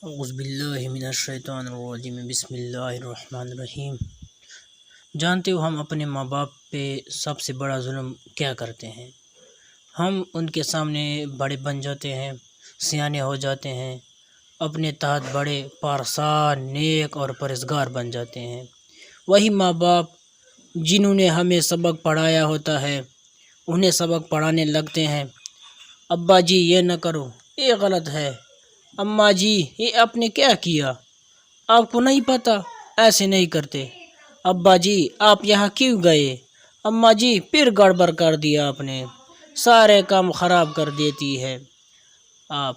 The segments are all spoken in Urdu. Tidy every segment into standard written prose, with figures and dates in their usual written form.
اعوذ باللہ من الشیطان الرجیم بسم اللہ الرحمن الرحیم۔ جانتے ہو ہم اپنے ماں باپ پہ سب سے بڑا ظلم کیا کرتے ہیں؟ ہم ان کے سامنے بڑے بن جاتے ہیں، سیانے ہو جاتے ہیں، اپنے تحت بڑے پارسا، نیک اور پرہیزگار بن جاتے ہیں۔ وہی ماں باپ جنہوں نے ہمیں سبق پڑھایا ہوتا ہے انہیں سبق پڑھانے لگتے ہیں، ابا جی یہ نہ کرو، یہ غلط ہے، اماں جی یہ آپ نے کیا کیا، آپ کو نہیں پتہ، ایسے نہیں کرتے، ابا جی آپ یہاں کیوں گئے، اماں جی پھر گڑبڑ کر دیا آپ نے، سارے کام خراب کر دیتی ہے آپ۔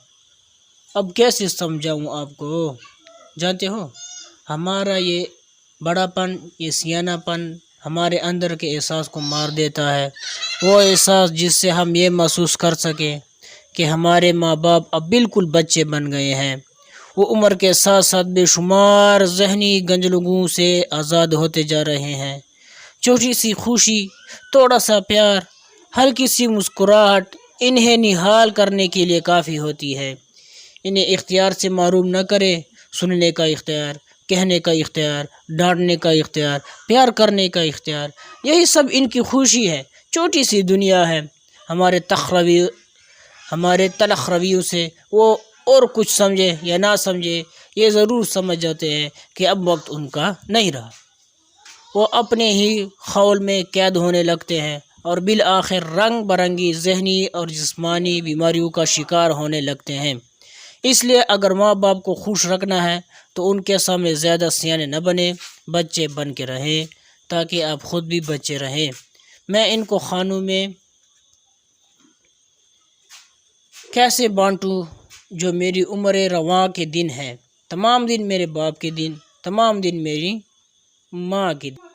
اب کیسے سمجھاؤں آپ کو؟ جانتے ہو ہمارا یہ بڑا پن، یہ سیانہ پن ہمارے اندر کے احساس کو مار دیتا ہے، وہ احساس جس سے ہم یہ محسوس کر سکیں کہ ہمارے ماں باپ اب بالکل بچے بن گئے ہیں، وہ عمر کے ساتھ ساتھ بے شمار ذہنی گنجلگوں سے آزاد ہوتے جا رہے ہیں۔ چھوٹی سی خوشی، تھوڑا سا پیار، ہلکی سی مسکراہٹ انہیں نہال کرنے کے لیے کافی ہوتی ہے۔ انہیں اختیار سے محروم نہ کرے، سننے کا اختیار، کہنے کا اختیار، ڈانٹنے کا اختیار، پیار کرنے کا اختیار، یہی سب ان کی خوشی ہے۔ چھوٹی سی دنیا ہے، ہمارے تلخ رویوں سے وہ اور کچھ سمجھے یا نہ سمجھے، یہ ضرور سمجھ جاتے ہیں کہ اب وقت ان کا نہیں رہا۔ وہ اپنے ہی خول میں قید ہونے لگتے ہیں اور بالآخر رنگ برنگی ذہنی اور جسمانی بیماریوں کا شکار ہونے لگتے ہیں۔ اس لیے اگر ماں باپ کو خوش رکھنا ہے تو ان کے سامنے زیادہ سیانے نہ بنے، بچے بن کے رہیں تاکہ آپ خود بھی بچے رہیں۔ میں ان کو خانوں میں کیسے بانٹوں جو میری عمر رواں کے دن ہیں، تمام دن میرے باپ کے دن، تمام دن میری ماں کے دن۔